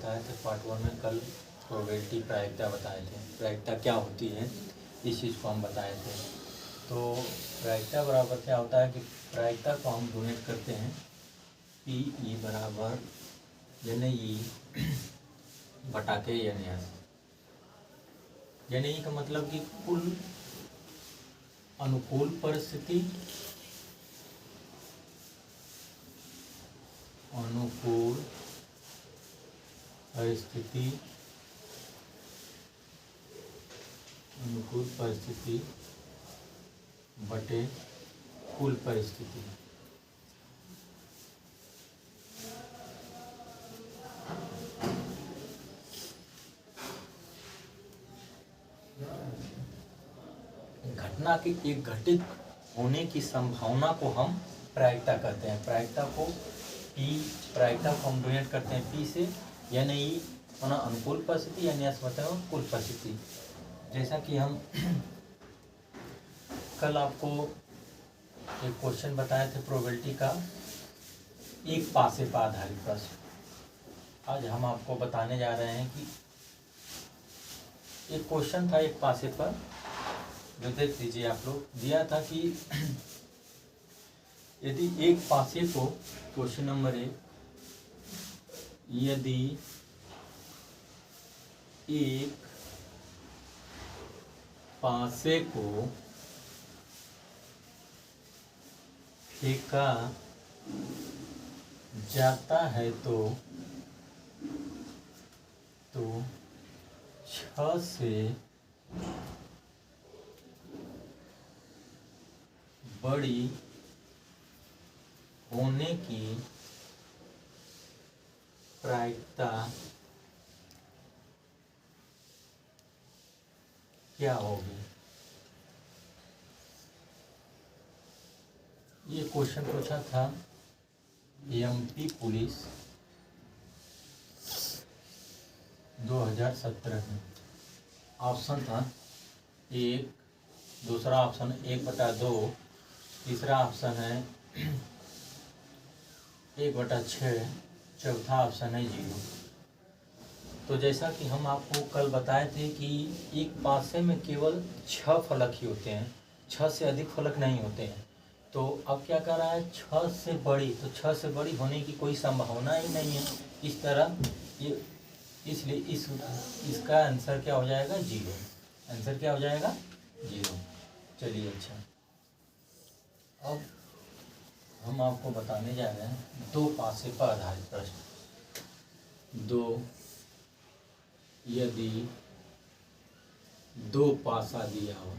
बताए थे पार्ट 1 में कल प्रोबेबिलिटी प्रायिकता बताए थे। प्रायिकता क्या होती है इस चीज़ को हम बताए थे। तो प्रायिकता बराबर क्या होता है कि प्रायिकता को हम डोनेट करते हैं पी ई बराबर एन ई बटा के एन एस। एन ई का मतलब कि कुल अनुकूल परिस्थिति बटे कुल परिस्थिति। घटना के एक घटित होने की संभावना को हम प्रायिकता कहते हैं। प्रायिकता को हम डोनेट करते हैं पी से, यानी होना अनुकूल परिस्थिति यानी मतलब कुल परिस्थिति। जैसा कि हम कल आपको एक क्वेश्चन बताए थे प्रोबेबिलिटी का, एक पासे पर आधारित प्रश्न। आज हम आपको बताने जा रहे हैं कि एक क्वेश्चन था एक पासे पर, जो देख लीजिए आप लोग। दिया था कि यदि एक पासे को, क्वेश्चन नंबर 1, यदि एक पासे को फेंका जाता है तो 6 से बड़ी होने की प्रायिकता क्या होगी। ये क्वेश्चन पूछा था एमपी पुलिस 2017 में। ऑप्शन था 1, दूसरा ऑप्शन 1/2, तीसरा ऑप्शन है 1/6, चौथा ऑप्शन है 0। तो जैसा कि हम आपको कल बताए थे कि एक पासे में केवल 6 फलक ही होते हैं, 6 से अधिक फलक नहीं होते हैं। तो अब क्या कर रहा है, 6 से बड़ी, तो 6 से बड़ी होने की कोई संभावना ही नहीं है इस तरह। ये इसलिए इसका आंसर क्या हो जाएगा, 0। आंसर क्या हो जाएगा, 0। चलिए अच्छा, अब हम आपको बताने जा रहे हैं 2 पासे पर आधारित प्रश्न। 2, यदि 2 पासा दिया हो,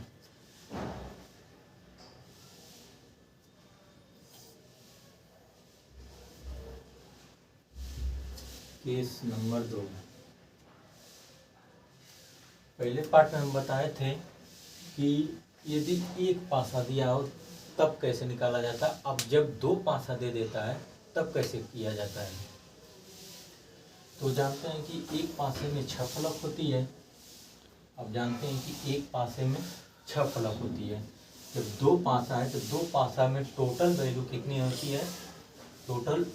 केस नंबर 2। पहले पार्ट में हम बताए थे कि यदि एक पासा दिया हो तब कैसे निकाला जाता है। अब जब 2 पासा दे देता है तब कैसे किया जाता है। तो जानते हैं कि एक पासे में 6 फलक होती है। अब जानते हैं कि एक पासे में 6 फलक होती है। जब 2 पासा है तो 2 पासा में टोटल वैल्यू कितनी होती है, टोटल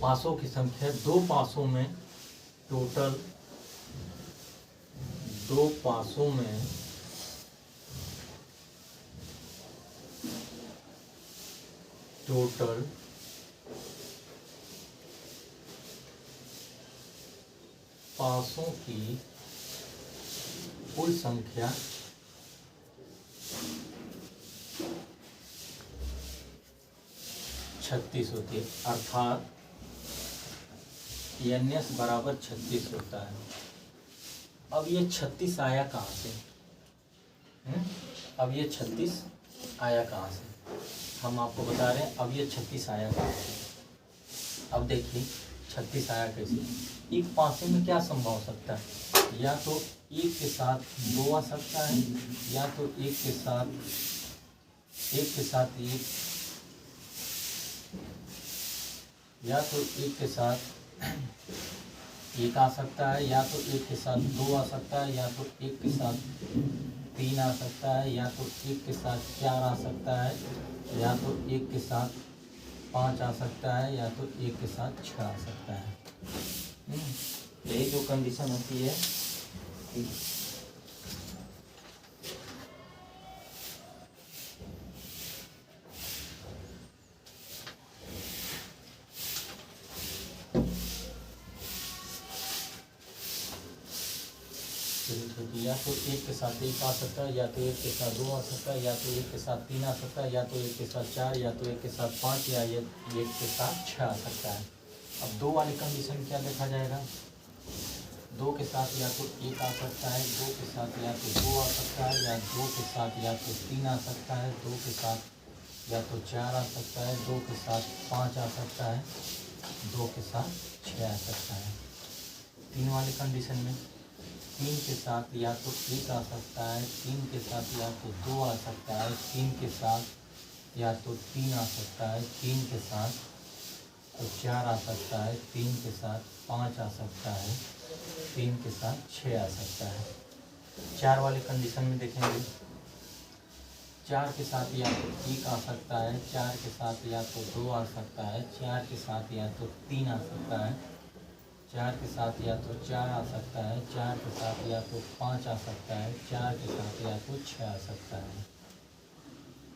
पासों की संख्या 2 पासों में टोटल 2 पासों में टोटल पासों की कुल संख्या 36 होती है, अर्थात NS बराबर 36 होता है। अब ये 36 आया कहाँ से, अब ये 36 आया कहाँ से, हम आपको बता रहे हैं। अब ये 36 आया कहाँ से। अब देखिए 36 आया कैसे। एक पासे में क्या संभव हो सकता है, या तो 1 के साथ 2 आ सकता है, या तो 1 के साथ 1, या तो 1 के साथ 1 आ सकता है, या तो 1 के साथ 2 आ सकता है, या तो 1 के साथ 3 आ सकता है, या तो 1 के साथ 4 आ सकता है, या तो 1 के साथ 5 आ सकता है, या तो 1 के साथ 6 आ सकता है। पहले जो कंडीशन होती है कि या तो एक के साथ एक आ सकता है, या तो एक के साथ दो आ सकता है, या तो एक के साथ तीन आ सकता है, या तो एक के साथ चार, या तो एक के साथ पाँच, या एक के साथ छः आ सकता है। अब दो वाली कंडीशन क्या देखा जाएगा, दो के साथ या तो एक आ सकता है, दो के साथ या तो दो आ सकता है, या दो के साथ या तो तीन आ सकता है, दो के साथ या तो चार आ सकता है, दो के साथ पाँच आ सकता है, दो के साथ छः आ सकता है। तीन वाली कंडीशन में तीन के साथ या तो एक आ सकता है, तीन के साथ या तो दो आ सकता है, तीन के साथ या तो तीन आ सकता है, तीन के साथ तो चार आ सकता है, तीन के साथ पाँच आ सकता है, तीन के साथ छः आ सकता है। चार वाले कंडीशन में देखेंगे, चार के साथ या तो एक आ सकता है, चार के साथ या तो दो आ सकता है, चार के साथ या तो तीन आ सकता है, चार के साथ या तो चार आ सकता है, चार के साथ या तो पाँच आ सकता है, चार के साथ या तो छः आ सकता है।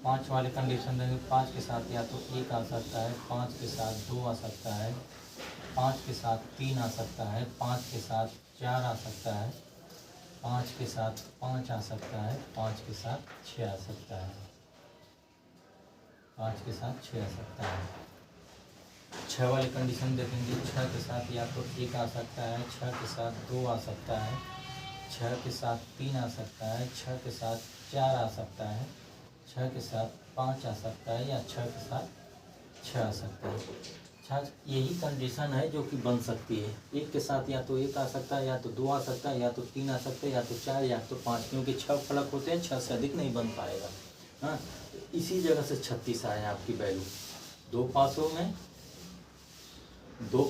पाँच वाले कंडीशन देंगे, पाँच के साथ या तो एक आ सकता है, पाँच के साथ दो आ सकता है, पाँच के साथ तीन आ सकता है, पाँच के साथ चार आ सकता है, पाँच के साथ पाँच आ सकता है, पाँच के साथ छः आ सकता है, पाँच के साथ छः आ सकता है। छः वाली कंडीशन देखेंगे, छः के साथ या तो एक आ सकता है, छः के साथ दो आ सकता है, छः के साथ तीन आ सकता है, छः के साथ चार आ सकता है, छः के साथ पाँच आ सकता है, या छः के साथ छः आ सकता है। छः यही कंडीशन है जो कि बन सकती है। एक के साथ या तो एक आ सकता है, या तो दो आ सकता है, या तो तीन आ सकता है, या तो चार, या तो पाँच, क्योंकि छः फलक होते हैं, छः से अधिक नहीं बन पाएगा। हाँ, तो इसी जगह से 36 आया आपकी वैल्यू। दो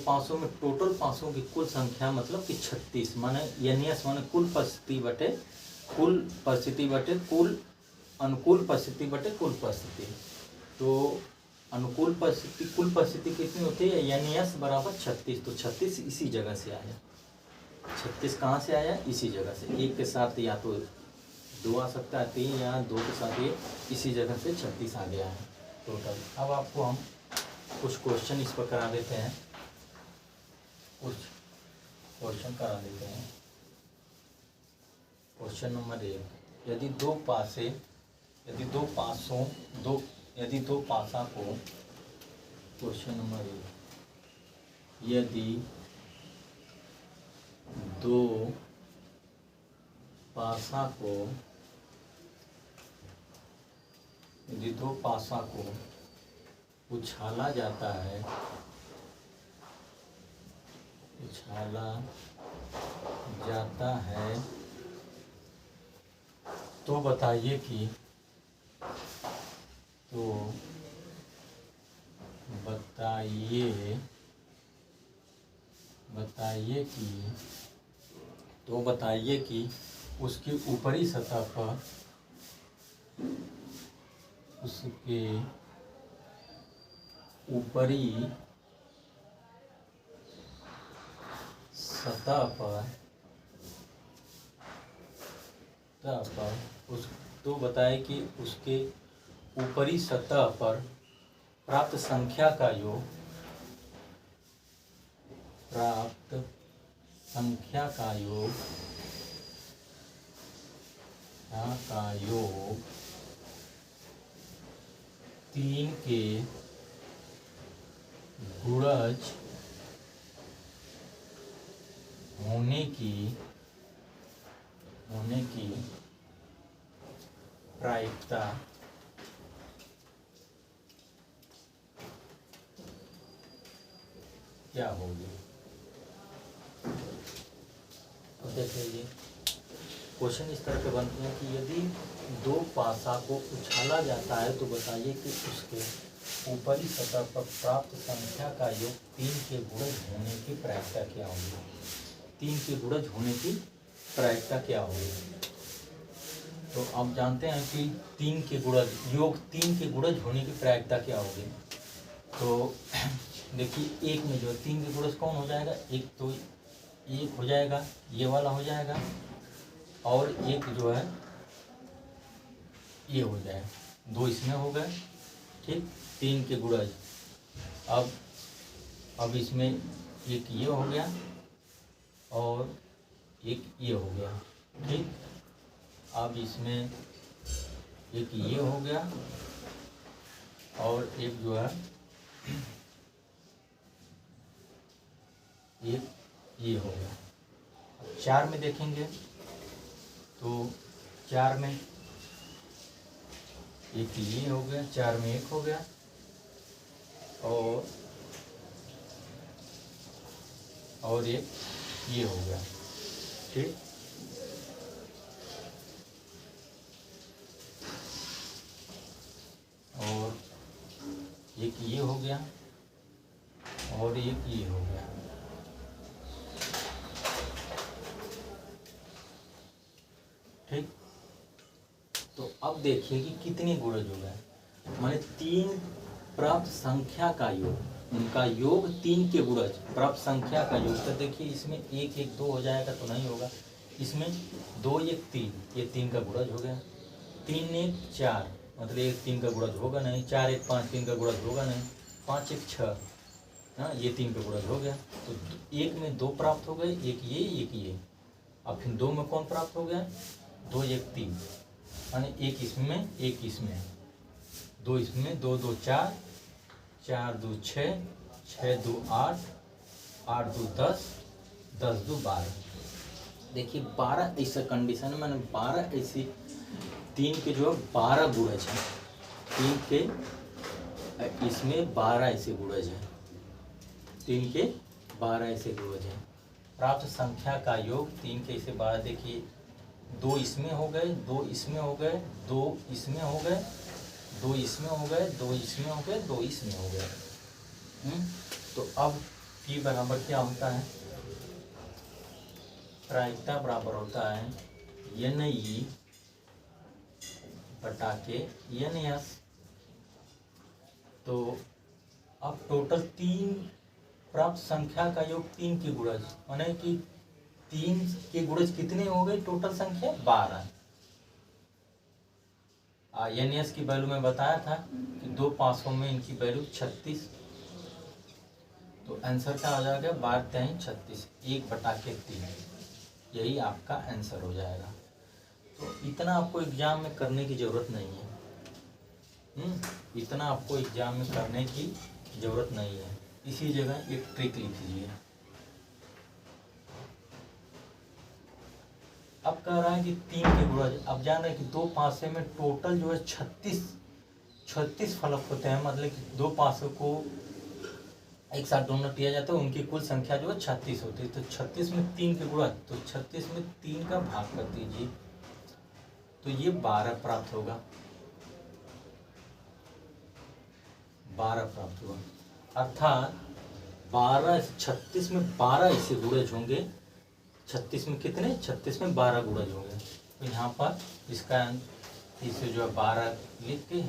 पासों में टोटल पासों की कुल संख्या मतलब कि 36, माने एनएस माने कुल परिस्थिति बटे कुल अनुकूल परिस्थिति बटे कुल परिस्थिति। तो अनुकूल परिस्थिति कुल परिस्थिति कितनी होती है, एनएस बराबर 36। तो 36 इसी जगह से आया। 36 कहाँ से आया, इसी जगह से। एक के साथ या तो दो आ सकता है, तीन, या दो के साथ ये, इसी जगह से 36 आ गया है टोटल। अब आपको हम कुछ क्वेश्चन इस पर करा देते हैं, कुछ क्वेश्चन करा देते हैं। क्वेश्चन नंबर 1, यदि दो पासा को, क्वेश्चन नंबर 1, यदि दो पासा को उछाला जाता है तो बताइए कि उसकी ऊपरी सतह पर तो बताए कि उसके ऊपरी सतह पर प्राप्त संख्या का योग 3 के गुणज होने की प्रायिकता क्या होगी। अब देखिए, क्वेश्चन इस तरह के बनते हैं कि यदि दो पासा को उछाला जाता है तो बताइए कि उसके ऊपरी सतह पर प्राप्त संख्या का योग 3 के गुणज होने की प्रायिकता क्या होगी। 3 के गुणज होने की प्रायिकता क्या होगी। तो आप जानते हैं कि 3 के गुणज होने की प्रायिकता क्या होगी। तो देखिए, एक में जो 3 के गुणज कौन हो जाएगा, एक तो एक हो जाएगा, ये वाला हो जाएगा, और एक जो है ये हो जाएगा, दो इसमें हो गए, ठीक, 3 के गुणज। अब इसमें एक ये हो गया और एक ये हो गया, ठीक। अब इसमें एक ये हो गया और एक जो है एक ये हो गया। 4 में देखेंगे तो 4 में एक ये हो गया, 4 में एक हो गया और एक ये हो गया, ठीक। और एक ये हो गया और एक ये हो गया, ठीक। तो अब देखिए कि कितने गुणज हो गए, माने 3 प्राप्त संख्या का योग, उनका योग 3 के गुणज, प्राप्त संख्या का योग। तो देखिए इसमें 1 1 2 हो जाएगा तो नहीं होगा, इसमें 2 1 3, ये 3 का गुणज हो गया, 3 1 4, मतलब 1 3 का गुणज होगा नहीं, 4 1 5 3 का गुणज होगा नहीं, 5 1 6, हाँ ये 3 का गुणज हो गया। तो 1 में 2 प्राप्त हो गए, एक ये। अब फिर 2 में कौन प्राप्त हो गया, 2 1 3, यानी एक इसमें 2 इसमें, 2 2 4, 4 2 6, 6 2 8, 8 2 10, 10 2 12। देखिए 12 ऐसा कंडीशन है, मैंने 12 ऐसी 3 के जो है 12 गुणज है, 3 के इसमें 12 ऐसे गुणज है, 3 के 12 ऐसे गुणज है। प्राप्त संख्या का योग 3 के ऐसे 12, देखिए 2 इसमें हो गए, 2 इसमें हो गए, 2 इसमें हो गए, 2 इसमें हो गए, 2 इसमें हो गए, 2 इसमें हो गए। तो अब P बराबर क्या होता है, प्रायिकता बराबर होता है NE बटा के NS। तो अब टोटल 3 प्राप्त संख्या का योग 3 के गुणज, माने कि 3 के गुणज कितने हो गए, टोटल संख्या 12। NS की वैल्यू में बताया था कि 2 500 में इनकी वैल्यू 36, तो आंसर क्या हो जाएगा, 12 3 36, 1 बटा के 3, यही आपका आंसर हो जाएगा। तो इतना आपको एग्जाम में करने की जरूरत नहीं है, इतना आपको एग्जाम में करने की जरूरत नहीं है। इसी जगह एक ट्रिक लिख लीजिए। अब कह रहा है कि 3 के गुणज, अब जान रहे हैं कि 2 पासे में टोटल जो है 36 फलक होते हैं, मतलब कि 2 पासों को एक साथ दोनों किया जाता है, उनकी कुल संख्या जो है 36 होती है। तो 36 में 3 के गुणज, तो 36 में 3 का भाग कर दीजिए, तो ये 12 प्राप्त होगा, 12 प्राप्त हुआ। अर्थात 36 में 12 ऐसे गुणज होंगे, 36 में कितने, 36 में 12 गुणज होंगे। तो यहाँ पर इसका इसे जो है 12 लिख के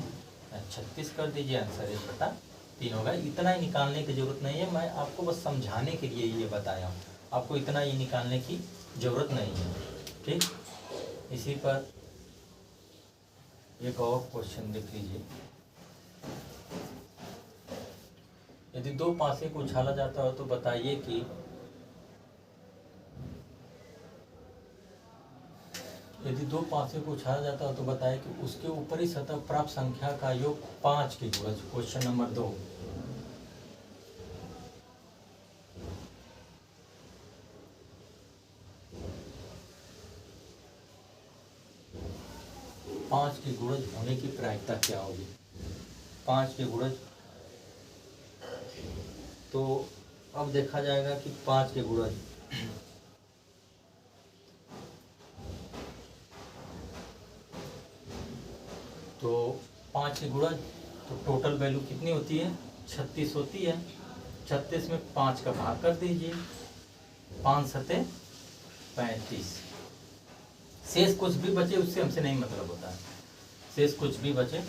36 कर दीजिए, आंसर 1 बटा 3 होगा। इतना ही निकालने की जरूरत नहीं है, मैं आपको बस समझाने के लिए ये बताया हूँ, आपको इतना ही निकालने की जरूरत नहीं है, ठीक। इसी पर एक और क्वेश्चन देख लीजिए। यदि 2 पासे को उछाला जाता हो तो बताइए कि यदि 2 पासे को उछाला जाता हो तो बताइए कि उसके ऊपरी सतह प्राप्त संख्या का योग 5 के गुणज। Question number 2। पांच के गुणज होने की प्रायिकता क्या होगी, 5 के गुणज। तो अब देखा जाएगा कि 5 के गुणज, तो 5 के गुणज, तो टोटल वैल्यू कितनी होती है, 36 होती है। 36 में 5 का भाग कर दीजिए, 5 सते 35, शेष कुछ भी बचे उससे हमसे नहीं मतलब होता है, शेष कुछ भी बचे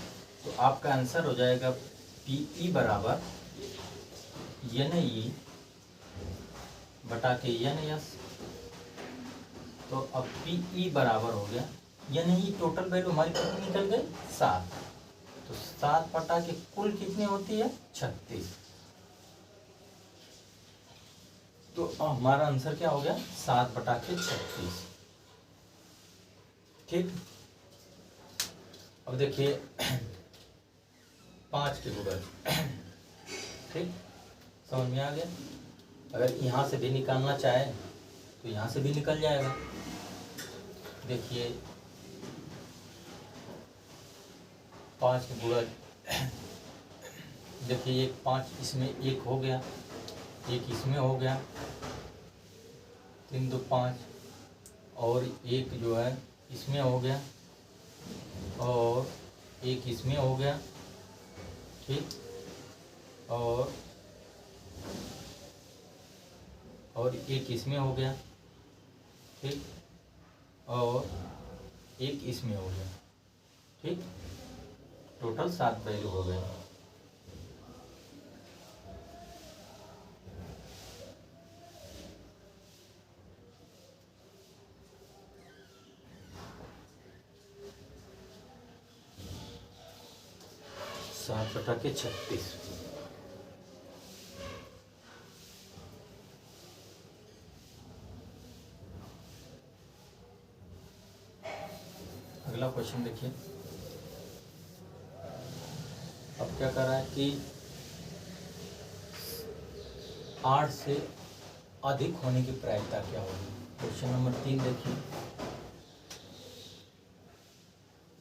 तो आपका आंसर हो जाएगा PE बराबर NE बटा के NS। तो अब पी बराबर हो गया, यानी ये टोटल वैल्यू हमारी कितनी निकल गई 7। तो 7 बटा के कुल कितनी होती है 36। तो हमारा आंसर क्या हो गया 7 बटा के 36। ठीक। अब देखिए 5 के गुणज। ठीक, समझ में आ गया। अगर यहाँ से भी निकालना चाहे तो यहाँ से भी निकल जाएगा। देखिए 5 के गुणज, देखिए एक 5 इसमें एक हो गया, एक इसमें हो गया, 3 2 5, और एक जो है इसमें हो गया, और एक इसमें हो गया। ठीक, और एक इसमें हो गया। ठीक, और एक इसमें हो गया। ठीक, टोटल 7 वैल्यू हो गए। सात बटा के 36। अगला क्वेश्चन देखिए। अब क्या कर रहा है कि 8 से अधिक होने की प्रायिकता क्या होगी। क्वेश्चन नंबर 3 देखिए।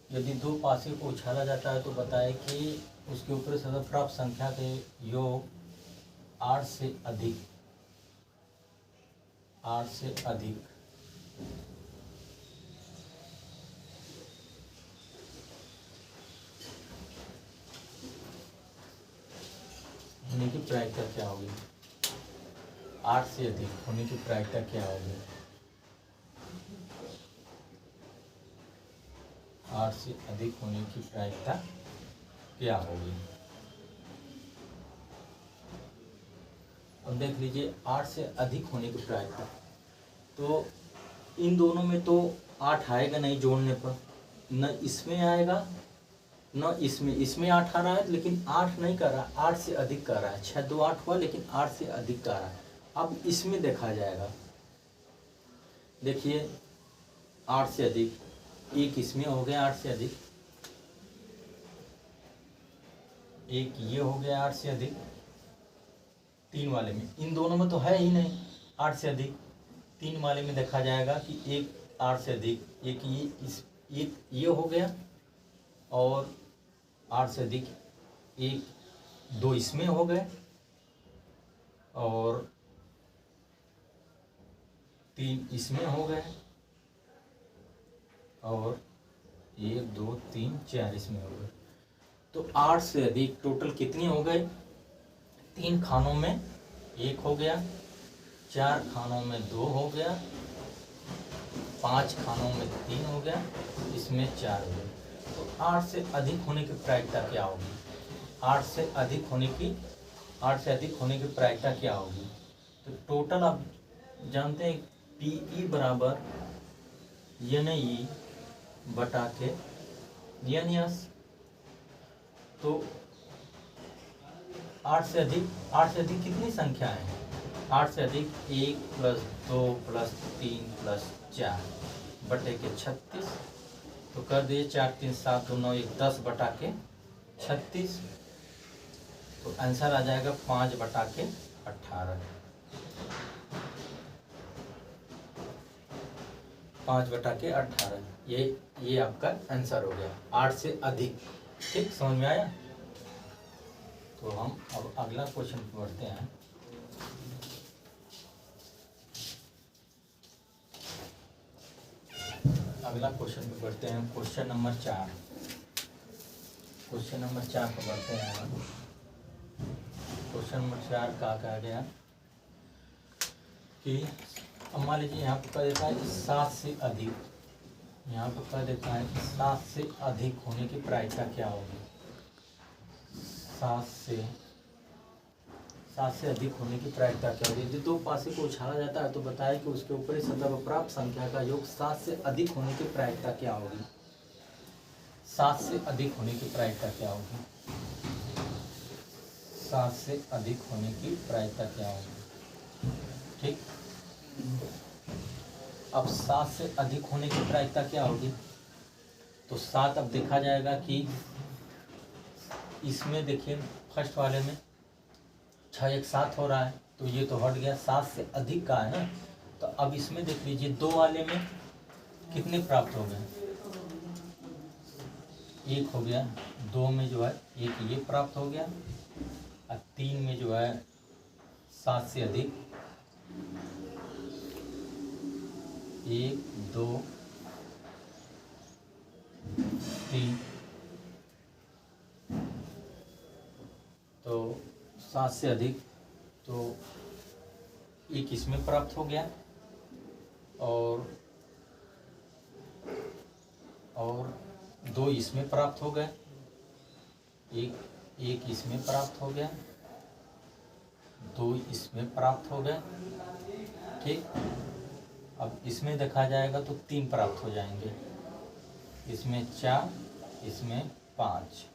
यदि दो पासे को उछाला जाता है तो बताए कि उसके ऊपर सतह प्राप्त संख्या के योग 8 से अधिक होने की प्रायिकता क्या होगी। 8 से अधिक होने की प्रायिकता क्या होगी। 8 से अधिक होने की प्रायिकता क्या होगी। अब देख लीजिए 8 से अधिक होने की प्रायिकता, तो इन दोनों में तो 8 आएगा नहीं जोड़ने पर, न इसमें आएगा न इसमें 8 आ रहा है, लेकिन 8 नहीं कर रहा, 8 से अधिक कर रहा है। 6 2 8 हुआ, लेकिन 8 से अधिक कर रहा है। अब इसमें देखा जाएगा। देखिए 8 से अधिक, एक इसमें हो गया 8 से अधिक, एक ये हो गया 8 से अधिक, 3 वाले में, इन दोनों में तो है ही नहीं 8 से अधिक। 3 वाले में देखा जाएगा कि एक 8 से अधिक, एक ये हो गया, और 8 से अधिक एक 2 इसमें हो गए, और 3 इसमें हो गए, और 1 2 3 4 इसमें हो गए। तो 8 से अधिक टोटल कितने हो गए। 3 खानों में 1 हो गया, 4 खानों में 2 हो गया, 5 खानों में 3 हो गया, इसमें 4 हो गया। तो 8 से अधिक होने की प्रायिकता क्या होगी। 8 से अधिक होने की प्रायिकता क्या होगी। तो टोटल आप जानते हैं पी बराबर NE बटा के NS। तो 8 से अधिक कितनी संख्या है। 8 से अधिक 1 + 2 + 3 + 4 बटे के 36। तो कर दिए 4 3 7 2 9 1 10 बटा के 36। तो आंसर आ जाएगा 5 बटा के 18। 5 बटा के 18, ये आपका आंसर हो गया 8 से अधिक। ठीक, समझ में आया। तो हम अब अगला क्वेश्चन पढ़ते हैं। अगला क्वेश्चन पे बढ़ते हैं। क्वेश्चन नंबर 4 पर बढ़ते हैं। क्वेश्चन नंबर 4 का कहा गया कि अब मान लीजिए यहाँ पर कह देता है कि 7 से अधिक, यहाँ पर कह देता है कि 7 से अधिक होने की प्रायिकता क्या होगी। 7 7 से अधिक होने की प्रायिकता क्या होगी। यदि दो पासे को उछाला जाता है तो बताया कि उसके ऊपरी सतह पर प्राप्त संख्या का योग 7 से अधिक होने की प्रायिकता क्या होगी। 7 से अधिक होने की प्रायिकता क्या होगी। 7 से अधिक होने की प्रायिकता क्या होगी। ठीक, अब 7 से अधिक होने की प्रायिकता क्या होगी। तो 7 अब देखा जाएगा कि इसमें देखिए फर्स्ट वाले में 6 एक 7 हो रहा है, तो ये तो हट गया, 7 से अधिक का है ना। तो अब इसमें देख लीजिए 2 वाले में कितने प्राप्त हो गए, 1 हो गया, 2 में जो है 1 ये प्राप्त हो गया, और 3 में जो है 7 से अधिक 1 2 3, तो 7 से अधिक तो 1 इसमें प्राप्त हो गया, और 2 इसमें प्राप्त हो गए, एक इसमें प्राप्त हो गया, 2 इसमें प्राप्त हो गए। ठीक, अब इसमें देखा जाएगा तो 3 प्राप्त हो जाएंगे, इसमें 4, इसमें 5,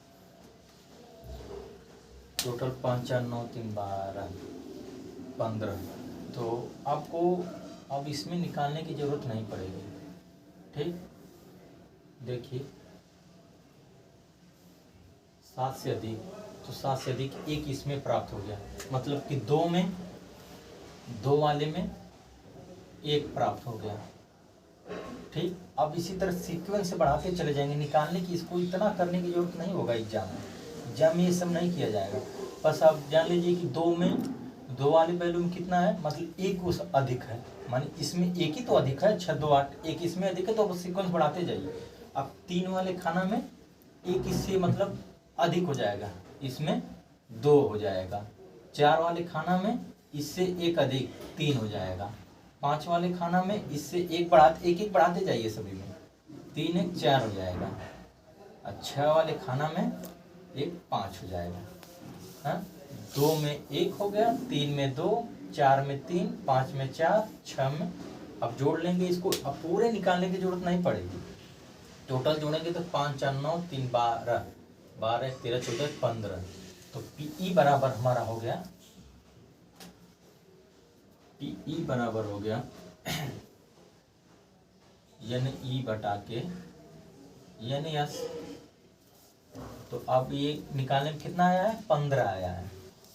टोटल 5 4 9 3 12 15। तो आपको अब इसमें निकालने की जरूरत नहीं पड़ेगी। ठीक, देखिए 7 से अधिक, तो 7 से अधिक 1 इसमें प्राप्त हो गया, मतलब कि 2 वाले में 1 प्राप्त हो गया। ठीक, अब इसी तरह सीक्वेंस से बढ़ाते चले जाएंगे, निकालने की इसको इतना करने की जरूरत नहीं होगा। एग्जाम में ये सब नहीं किया जाएगा। बस आप जान लीजिए कि 2 वाले वैल्यू में कितना है, मतलब 1 उस अधिक है, माने इसमें 1 ही तो अधिक है, 6 2 8, 1 इसमें अधिक है, तो सीक्वेंस बढ़ाते जाइए। अब 3 वाले खाना में 1 इससे मतलब अधिक हो जाएगा, इसमें 2 हो जाएगा। 4 वाले खाना में इससे 1 अधिक 3 हो जाएगा। 5 वाले खाना में इससे 1 बढ़ाते जाइए, सभी में 3 1 4 हो जाएगा। 6 वाले खाना में 1 5 हो जाएगा। हाँ, 2 में 1 हो गया, 3 में 2, 4 में 3, 5 में 4, 6 में, अब जोड़ लेंगे इसको। अब पूरे निकालने की जरूरत नहीं पड़ेगी, टोटल जोड़ेंगे तो 5 4 9 3 12 12 13 14 15। तो पीई बराबर हमारा हो गया, पीई बराबर हो गया एन ई बटा के एन एस। तो अब ये निकालने में कितना आया है, 15 आया है।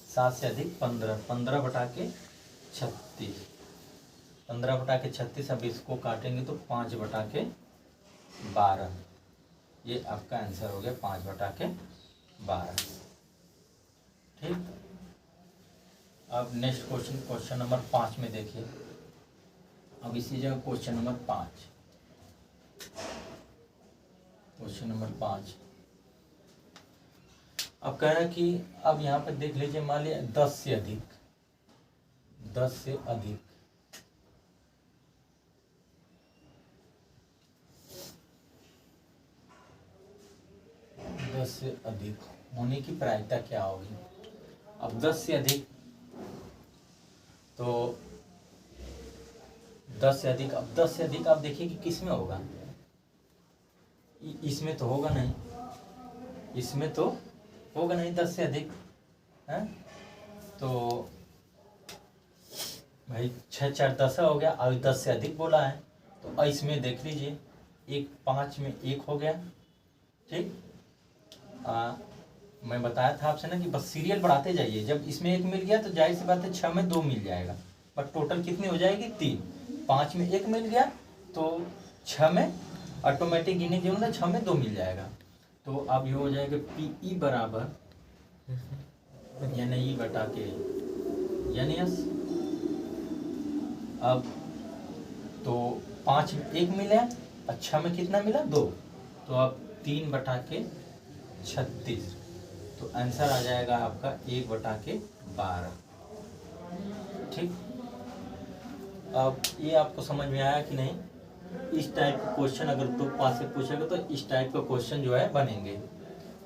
7 से अधिक 15, 15 बटा के 36, 15 बटा के 36। अब इसको काटेंगे तो 5 बटा के 12, ये आपका आंसर हो गया 5 बटा के 12। ठीक, अब नेक्स्ट क्वेश्चन नंबर 5 में देखिए। अब इसी जगह क्वेश्चन नंबर 5, क्वेश्चन नंबर 5 अब कह रहा है कि अब यहाँ पे देख लीजिए, मान लिया 10 से अधिक, 10 से अधिक, होने की प्रायिकता क्या होगी। अब 10 से अधिक, तो 10 से अधिक, अब 10 से अधिक आप देखिए कि किस में होगा, इसमें तो होगा नहीं, इसमें तो होगा नहीं 10 से अधिक है। तो भाई 6 4 10 हो गया, अभी 10 से अधिक बोला है, तो इसमें देख लीजिए 1 5 में 1 हो गया। ठीक, मैं बताया था आपसे ना कि बस सीरियल बढ़ाते जाइए, जब इसमें 1 मिल गया तो जाहिर सी बात है 6 में 2 मिल जाएगा, बट टोटल कितनी हो जाएगी 3। 5 में 1 मिल गया तो 6 में ऑटोमेटिक गिने जो ना 6 में 2 मिल जाएगा। तो अब ये हो जाएगा पीई बराबर एन ई बटा के एन एस। अब तो 5 में 1 मिला, 6 में कितना मिला 2, तो अब 3 बटा के 36, तो आंसर आ जाएगा आपका 1 बटा के 12। ठीक, अब ये आपको समझ में आया कि नहीं। इस टाइप का क्वेश्चन अगर तो पास से पूछेगा तो इस टाइप का क्वेश्चन जो है बनेंगे।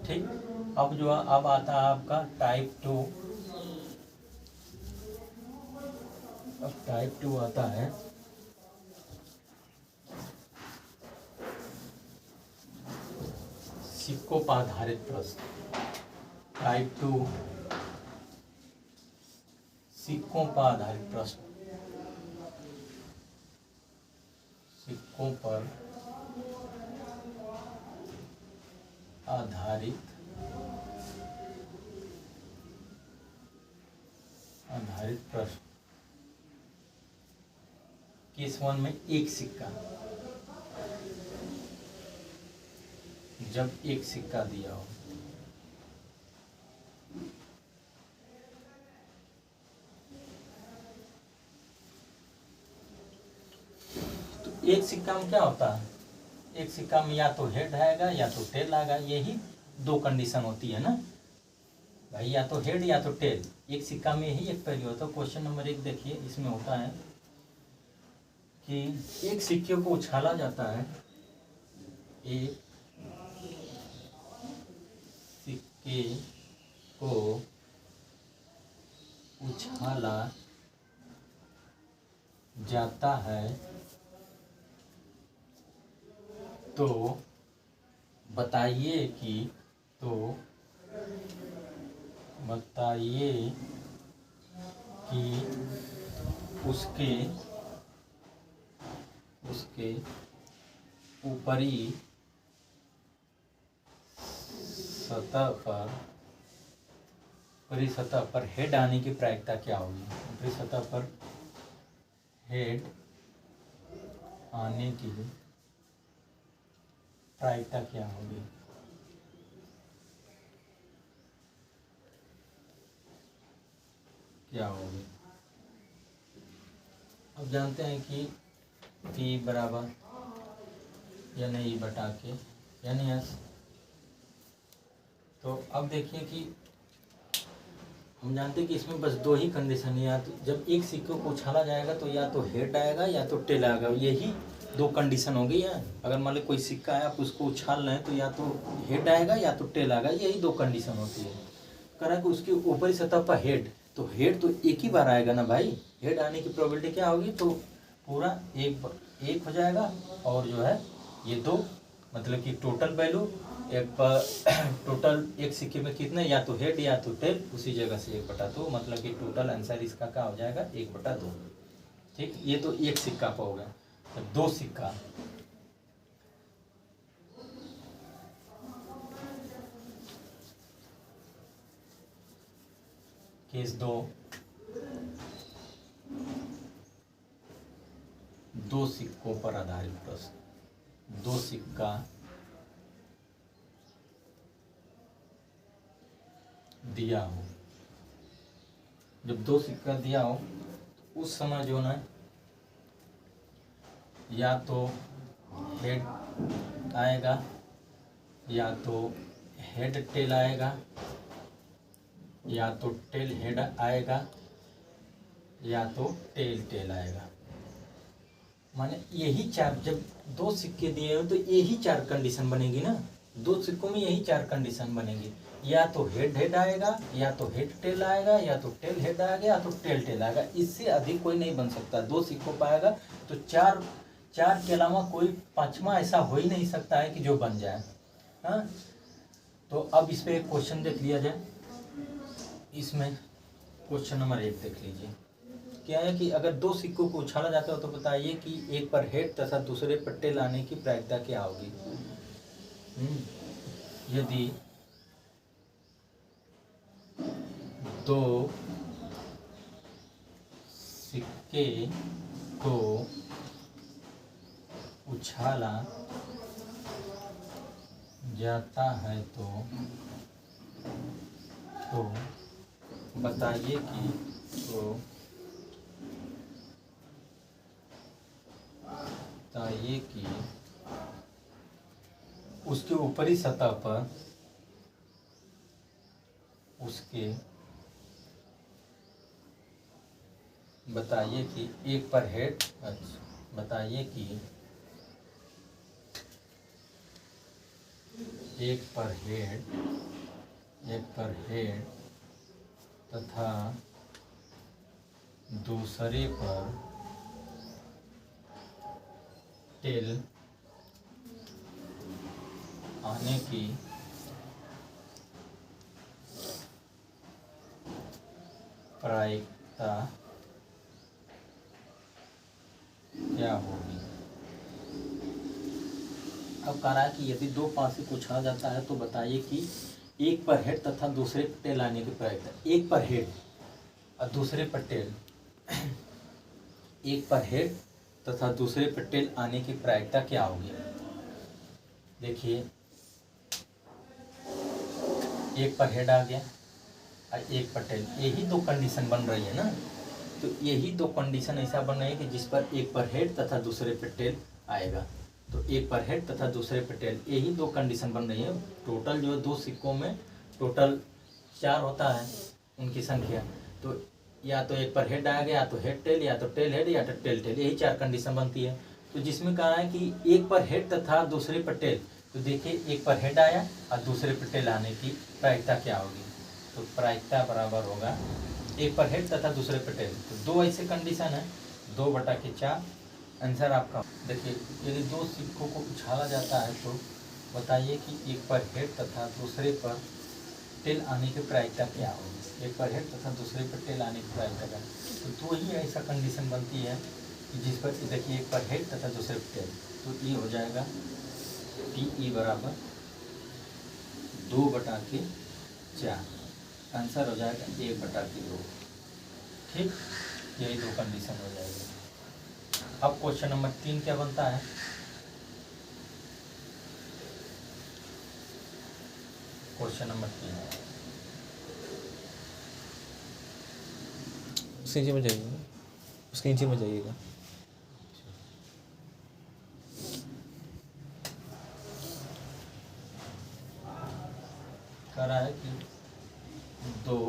ठीक, अब जो अब आता है आपका टाइप 2 अब टाइप 2 आता है सिक्कों पर आधारित प्रश्न। टाइप 2 सिक्कों पर आधारित प्रश्न। सिक्कों पर आधारित प्रश्न। केस 1 में एक सिक्का, जब एक सिक्का दिया हो तो एक सिक्का में क्या होता है, एक सिक्का में या तो हेड आएगा या तो टेल आएगा, यही दो कंडीशन होती है ना भाई, या तो हेड या तो टेल। एक सिक्का में यही एक पहलू होता है। क्वेश्चन नंबर 1 देखिए, इसमें होता है कि एक सिक्के को उछाला जाता है, एक सिक्के को उछाला जाता है तो बताइए कि उसके ऊपरी सतह पर हेड आने की प्रायिकता क्या होगी। ऊपरी सतह पर हेड आने की प्रायिकता क्या होगी। अब जानते हैं कि P बराबर यानी E बटा के यानी S। तो अब देखिए कि हम जानते हैं कि इसमें बस दो ही कंडीशन है, या तो जब एक सिक्के को उछाला जाएगा तो या तो हेड आएगा या तो टेल आएगा, यही दो कंडीशन हो गई है। अगर मान लो कोई सिक्का है, आप उसको उछाल रहे हैं तो या तो हेड आएगा या तो टेल आएगा, यही दो कंडीशन होती है। कह रहा है कि उसकी ऊपरी सतह पर हेड, तो हेड तो एक ही बार आएगा ना भाई, हेड आने की प्रोबेबिलिटी क्या होगी, तो पूरा एक हो जाएगा। और जो है ये दो, मतलब कि टोटल वैल्यू टोटल एक सिक्के में कितने, या तो हेड या तो टेल, उसी जगह से 1/2, मतलब कि टोटल आंसर इसका क्या हो जाएगा 1/2। ठीक, ये तो एक सिक्का पर हो गया। तो दो सिक्का, केस 2, दो सिक्कों पर आधारित प्रश्न। दो सिक्का दिया हो, जब दो सिक्का दिया हो तो उस समय जो ना या तो हेड आएगा या तो हेड टेल आएगा, या तो टेल हेड आएगा या तो टेल टेल आएगा। माने यही चार, जब दो सिक्के दिए हो तो यही चार कंडीशन बनेगी ना, दो सिक्कों में यही चार कंडीशन बनेगी, या तो हेड हेड आएगा या तो हेड टेल आएगा या तो टेल हेड आएगा या तो टेल टेल आएगा। इससे अधिक कोई नहीं बन सकता। दो सिक्कों पर आएगा तो चार के अलावा कोई पांचवा ऐसा हो ही नहीं सकता है कि जो बन जाए। हाँ, तो अब इस पे एक क्वेश्चन देख लिया जाए। इसमें क्वेश्चन नंबर 1 देख लीजिए। क्या है कि अगर दो सिक्कों को उछाला जाता है तो बताइए कि एक पर हेड तथा दूसरे पर टेल आने की प्रायिकता क्या होगी। यदि दो सिक्के को उछाला जाता है तो बताइए कि उसके ऊपरी सतह पर उसके बताइए कि एक पर हेड, बताइए कि एक पर हेड तथा दूसरे पर टेल आने की प्रायिकता क्या होगी। अब कह रहा है कि यदि दो पास से पूछा जाता है तो बताइए कि एक पर हेड तथा दूसरे पर टेल आने की प्रायिकता। एक पर हेड और दूसरे पर टेल, एक पर हेड तथा दूसरे पर टेल आने की प्रायिकता क्या होगी। देखिए एक पर हेड आ गया और एक पर टेल, यही दो कंडीशन बन रही है ना। तो यही दो कंडीशन ऐसा बन रही है कि जिस पर एक पर हेड तथा दूसरे पर टेल आएगा। तो एक पर हेड तथा दूसरे पर टेल, यही दो कंडीशन बन रही है। टोटल जो दो सिक्कों में टोटल 4 होता है उनकी संख्या। तो या तो एक पर हेड आ गया, या तो हेड टेल, या तो टेल हेड, या तो टेल टेल, यही 4 कंडीशन बनती है। तो जिसमें कहा है कि एक पर हेड तथा दूसरे पर टेल, तो देखिए एक पर हेड आया और दूसरे पर टेल आने की प्रायिकता क्या होगी। तो प्रायिकता बराबर होगा एक पर हेड तथा दूसरे पर टेल। तो दो ऐसे कंडीशन है, 2/4 आंसर आपका। देखिए यदि दो सिक्कों को उछाला जाता है तो बताइए कि एक पर हेड तथा दूसरे पर टेल आने की प्रायिकता क्या होगी। एक पर हेड तथा दूसरे पर टेल आने की प्रायिकता क्या, तो दो ही ऐसा कंडीशन बनती है कि जिस पर देखिए एक पर हेड तथा दूसरे पर टेल, तो ये हो जाएगा PE बराबर 2/4, आंसर हो जाएगा 1/2। ठीक, यही दो कंडीशन हो जाएगी। अब क्वेश्चन नंबर 3 क्या बनता है। क्वेश्चन नंबर 3 उसके नीचे में जाइएगा, उसके नीचे में जाइएगा। कह रहा है कि दो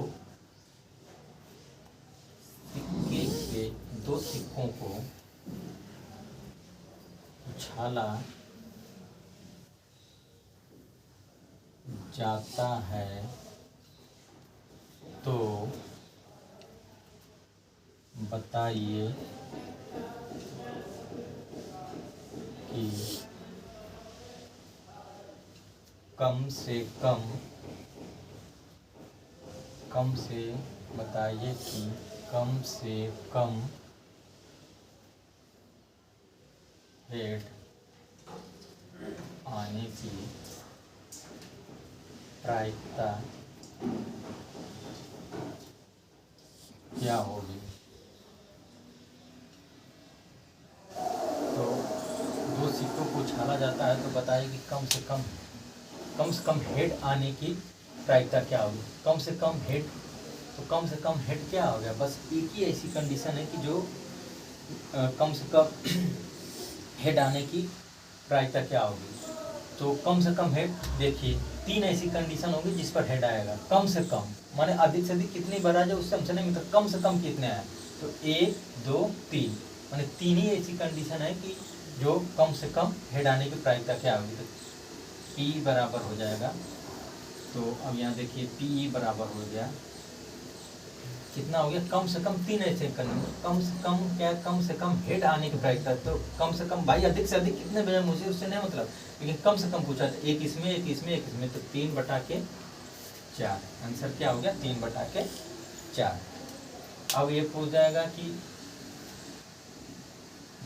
सिक्कों को उछाला जाता है तो बताइए कि कम से बताइए कि कम से कम हेड आने की प्रायिकता क्या होगी। तो दो सिक्कों को उछाला जाता है तो बताइए कि कम से कम हेड आने की प्रायिकता क्या होगी। कम से कम हेड, तो कम से कम हेड क्या हो गया, बस एक ही ऐसी कंडीशन है कि जो कम से कम हेड आने की प्रायिकता क्या होगी। तो कम से कम हेड, देखिए 3 ऐसी कंडीशन होगी जिस पर हेड आएगा। कम से कम माने अधिक से अधिक कितनी बार आ जाए उससे हमसे नहीं मतलब, कम से कम कितने आए। तो 1 2 3 माने 3 ही ऐसी कंडीशन है कि जो कम से कम हेड आने की प्रायिकता क्या होगी। तो P बराबर हो जाएगा। तो अब यहाँ देखिए PE बराबर हो गया, कितना हो गया, कम से कम 3 ऐसे करने, कम से कम क्या, कम से कम हेड आने की प्रायिकता। तो कम से कम भाई अधिक से अधिक कितने बजे, मुझे उससे नहीं मतलब, लेकिन कम से कम पूछा था, एक इसमें एक इसमें एक इसमें, तो 3/4 आंसर क्या हो गया 3/4। अब ये पूछ जाएगा कि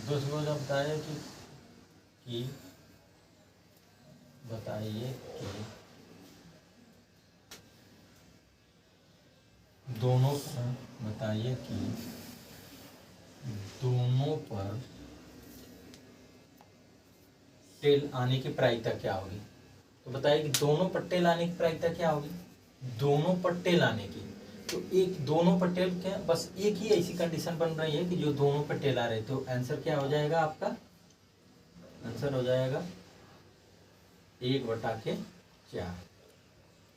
दूसरों जब बताया कि बताइए कि दोनों पर, बताइए कि दोनों पर टेल आने की प्रायिकता क्या होगी। तो बताइए कि दोनों पर टेल आने की प्रायिकता क्या होगी, दोनों पर टेल आने की। तो एक दोनों पर टेल क्या, बस एक ही ऐसी कंडीशन बन रही है कि जो दोनों पर टेल आ रहे, तो आंसर क्या हो जाएगा आपका, आंसर हो जाएगा 1/4।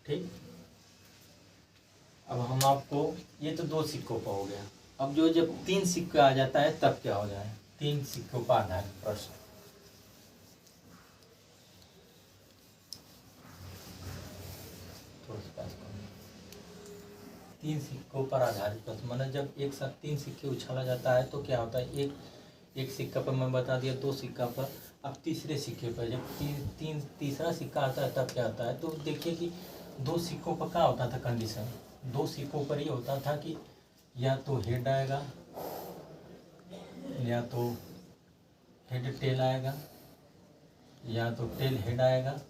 ठीक, अब हम आपको, ये तो 2 सिक्कों का हो गया। अब जो जब 3 सिक्का आ जाता है तब क्या हो जाए, 3 सिक्कों पर आधारित प्रश्न। थोड़ा सा पास करो। तीन सिक्कों पर आधारित प्रश्न, मतलब जब एक साथ तीन सिक्के उछाला जाता है तो क्या होता है, एक सिक्का पर मैं बता दिया, दो सिक्का पर, अब तीसरे सिक्के पर जब तीसरा सिक्का आता है तब क्या होता है। तो देखिए कि दो सिक्कों पर क्या होता था कंडीशन, दो सिक्कों पर ये होता था कि या तो हेड आएगा, या तो हेड टेल आएगा, या तो टेल हेड आएगा,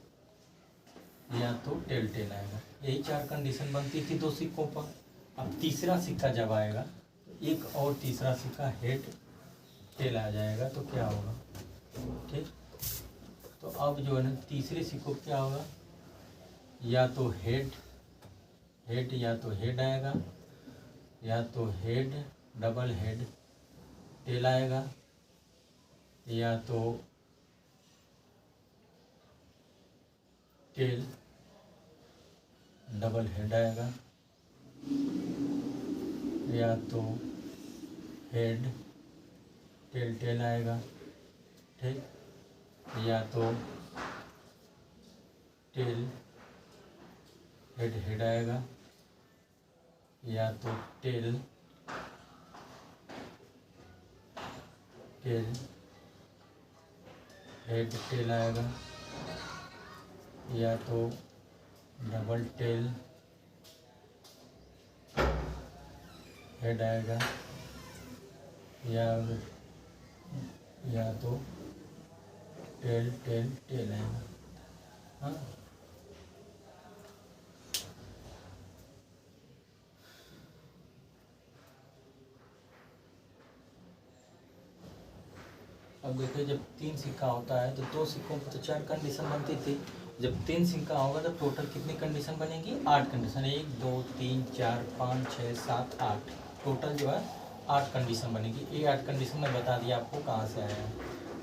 या तो टेल टेल आएगा। यही चार कंडीशन बनती थी दो सिक्कों पर। अब तीसरा सिक्का जब आएगा तो एक और तीसरा सिक्का हेड टेल आ जाएगा, तो क्या होगा, ठीक। तो अब जो है ना तीसरे सिक्कों क्या होगा, या तो हेड या तो हेड आएगा, या तो हेड डबल हेड टेल आएगा, या तो टेल डबल हेड आएगा, या तो हेड टेल टेल आएगा, ठीक, या तो टेल हेड हेड आएगा, या तो टेल टेल हेड टेल आएगा, या तो डबल टेल हेड आएगा, या तो टेल टेल टेल आएगा। हाँ, अब देखिए जब तीन सिक्का होता है तो दो सिक्कों पर तो चार कंडीशन बनती थी, जब तीन सिक्का होगा तो टोटल कितनी कंडीशन बनेगी, 8 कंडीशन, 1 2 3 4 5 6 7 8, टोटल जो है 8 कंडीशन बनेगी। ये 8 कंडीशन मैं बता दिया आपको कहाँ से आया है,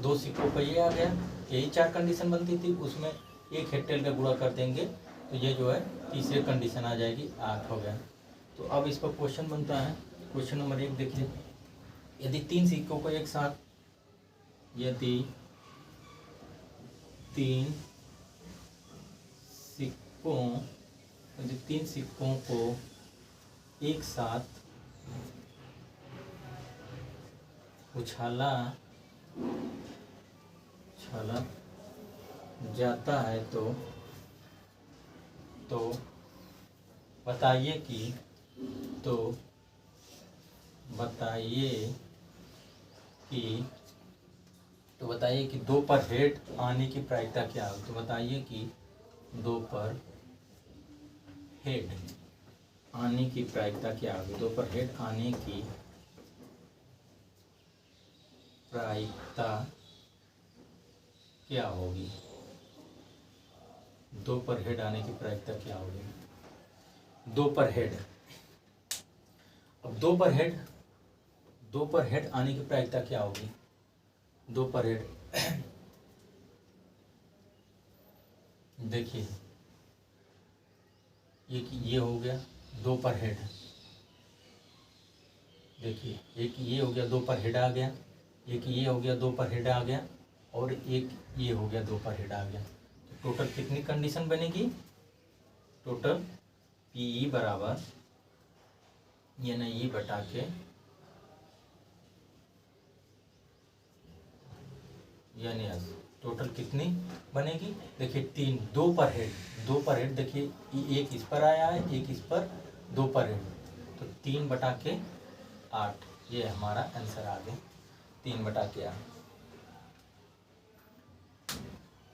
दो सिक्कों पर ये आ गया, यही चार कंडीशन बनती थी, उसमें एक हेड टेल का गुणा कर देंगे तो ये जो है तीसरी कंडीशन आ जाएगी, 8 हो गया। तो अब इस पर क्वेश्चन बनता है, क्वेश्चन नंबर 1 देखिए, यदि तीन सिक्कों को एक साथ, यदि तीन सिक्कों को एक साथ उछाला जाता है तो बताइए कि दो पर हेड आने की प्रायिकता क्या है। तो बताइए कि दो पर हेड आने की प्रायिकता क्या होगी, दो पर हेड आने की प्रायिकता क्या होगी, दो पर हेड आने की प्रायिकता क्या होगी, दो पर हेड। अब दो पर हेड आने की प्रायिकता क्या होगी, दो पर हेड देखिए ये हो गया दो पर हेड, देखिए एक ये हो गया दो पर हेड आ गया, एक ये हो गया दो पर हेड आ गया, और एक ये हो गया दो पर हेड आ गया। तो टोटल कितनी कंडीशन बनेगी, टोटल पी बराबर ये ना ये बटा के यानी टोटल कितनी बनेगी, देखिए तीन, दो पर हेड देखिए एक इस पर आया है, एक इस पर, दो पर हेड, तो 3 बटा के 8, ये हमारा आंसर आ गया, 3 बटा के 8।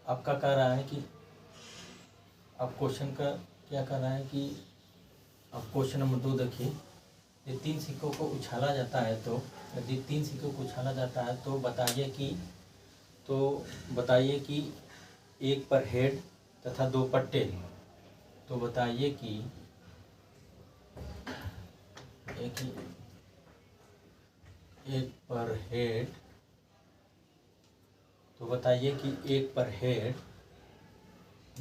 आपका कह रहा है कि अब क्वेश्चन का क्या कर रहा है कि अब क्वेश्चन नंबर 2 देखिए, ये तीन सिक्कों को उछाला जाता है तो यदि तीन सिक्कों को उछाला जाता है तो बताइए कि एक पर हेड तथा दो पर टेल, तो बताइए कि एक पर हेड, तो बताइए कि एक पर हेड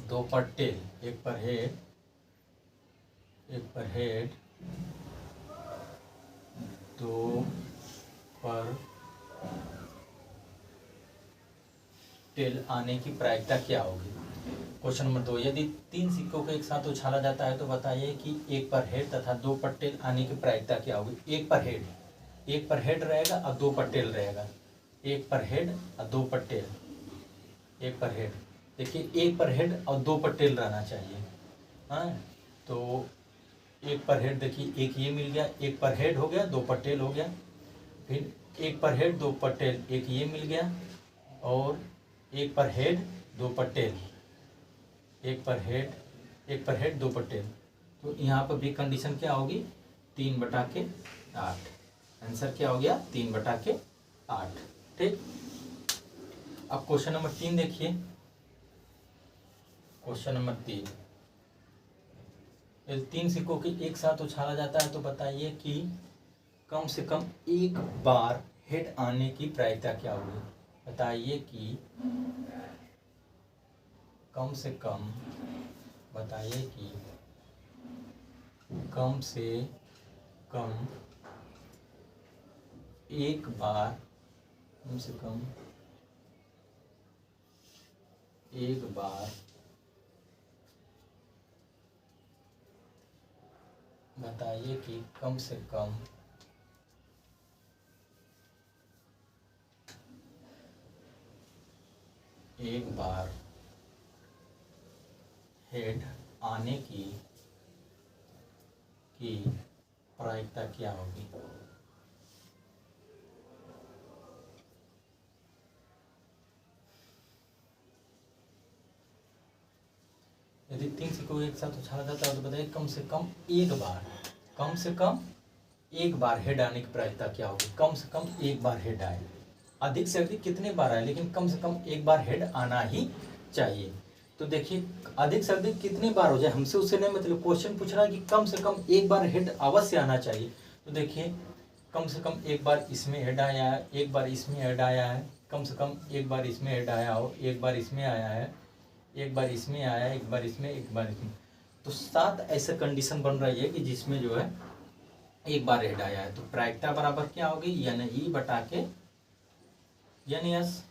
दो पर टेल, एक पर हेड दो पर टेल आने की प्रायिकता क्या होगी। क्वेश्चन नंबर 2, यदि 3 सिक्कों को एक साथ उछाला जाता है तो बताइए कि एक पर हेड तथा 2 पर टेल आने की प्रायिकता क्या होगी। एक पर हेड रहेगा और 2 पर टेल रहेगा। एक पर हेड और 2 पर टेल। एक पर हेड, देखिए एक पर हेड और 2 पर टेल रहना चाहिए। हाँ, तो एक पर हेड देखिए, एक ये मिल गया, एक पर हेड हो गया, 2 पर टेल हो गया। फिर एक पर हेड 2 पर टेल, एक ये मिल गया, और एक पर हेड 2 पर टेल। एक पर हेड 2 पर टेल। तो यहाँ पर भी कंडीशन क्या होगी, 3/8। आंसर क्या हो गया, 3/8। ठीक। अब क्वेश्चन नंबर 3 देखिए। क्वेश्चन नंबर 3, यदि 3 सिक्कों के एक साथ उछाला जाता है तो बताइए कि कम से कम एक बार हेड आने की प्रायिकता क्या होगी। बताइए कि कम से कम, बताइए कि कम से कम एक बार, कम से कम एक बार बताइए कि कम से कम एक बार हेड आने की प्रायिकता क्या होगी। यदि 3 सिक्कों को एक साथ उछाला जाता है तो बताइए कम से कम एक बार हेड आने की प्रायिकता क्या होगी। कम से कम एक बार हेड आए, अधिक से अधिक कितने बार आए, लेकिन कम से कम एक बार हेड आना ही चाहिए। तो देखिए अधिक से अधिक कितने बार हो जाए, हमसे उससे नहीं मतलब, क्वेश्चन पूछ रहा है कि कम से कम एक बार हेड अवश्य आना चाहिए। तो देखिए कम से कम एक बार इसमें हेड आया है, एक बार इसमें हेड आया है, कम से कम एक बार इसमें हेड आया हो, एक बार इसमें आया है, एक बार इसमें आया है, एक बार इसमें, एक बार इसमें। तो 7 ऐसे कंडीशन बन रही है कि जिसमें जो है एक बार हेड आया है। तो प्रायिकता बराबर क्या होगी, NE बटा के NS।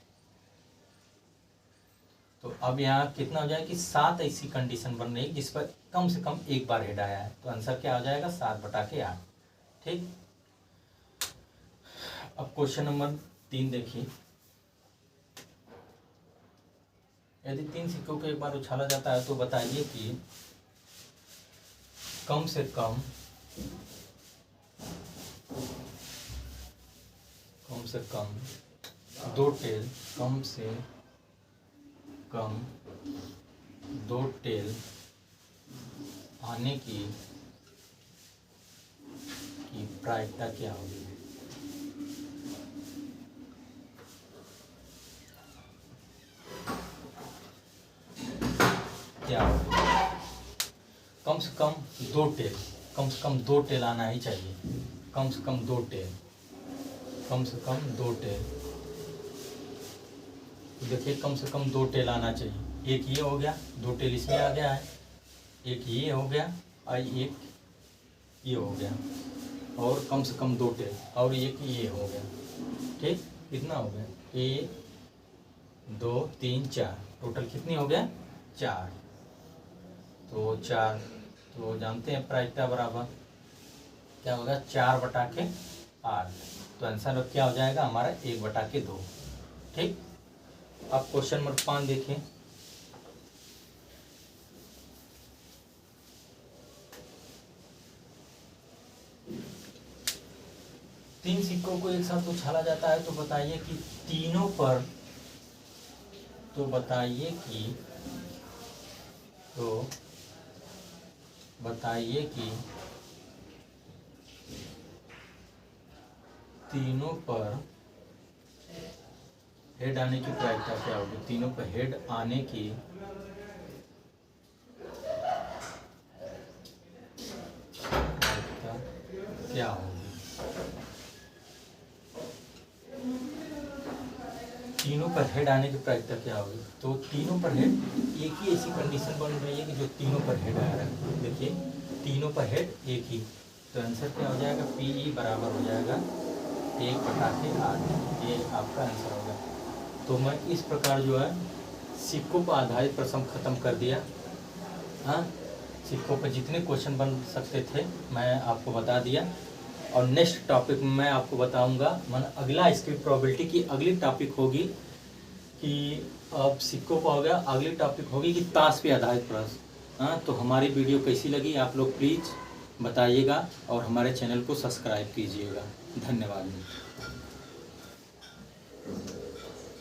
तो अब यहाँ कितना हो जाएगा कि 7 ऐसी कंडीशन बन रही है जिस पर कम से कम एक बार हेड आया है। तो आंसर क्या हो जाएगा, 7/8। ठीक। अब क्वेश्चन नंबर 3 देखिए। यदि 3 सिक्कों को एक बार उछाला जाता है तो बताइए कि कम से कम 2 टेल, कम से कम 2 टेल आने की प्रायिकता क्या होगी। क्या होगी, कम से कम 2 टेल, कम से कम 2 टेल आना ही चाहिए। कम से कम 2 टेल, कम से कम 2 टेल। देखिए कम से कम 2 टेल आना चाहिए। एक ये हो गया, 2 टेल इसमें आ गया है, एक ये हो गया और एक ये हो गया, और कम से कम 2 टेल, और एक ये हो गया। ठीक, कितना हो गया, 1 2 3 4, टोटल कितनी हो गया, 4। तो 4, तो जानते हैं प्रायिकता बराबर क्या होगा, 4/8। तो आंसर क्या हो जाएगा हमारा, 1/2। ठीक। अब क्वेश्चन नंबर 5 देखें। तीन सिक्कों को एक साथ उछाला जाता है तो बताइए कि तीनों पर, तो बताइए कि तीनों पर हेड आने की प्रायिकता क्या होगी। तीनों पर हेड आने की प्रायिकता क्या होगी। तीनों पर हेड आने की प्रायिकता क्या होगी। तो तीनों पर हेड, एक ही ऐसी कंडीशन बन रही है कि जो तीनों पर हेड आ रहा है। देखिए तीनों पर हेड एक ही, तो आंसर क्या हो जाएगा, PE बराबर हो जाएगा 1/8। ये आपका आंसर होगा। तो मैं इस प्रकार जो है सिक्कों पर आधारित प्रश्न खत्म कर दिया। हाँ, सिक्कों पर जितने क्वेश्चन बन सकते थे मैं आपको बता दिया। और नेक्स्ट टॉपिक में मैं आपको बताऊंगा, अगला इसकी प्रोबेबिलिटी की अगली टॉपिक होगी कि अब सिक्कों पर हो गया, अगली टॉपिक होगी कि ताश पे आधारित प्रश्न। हाँ, तो हमारी वीडियो कैसी लगी आप लोग प्लीज़ बताइएगा और हमारे चैनल को सब्सक्राइब कीजिएगा। धन्यवाद।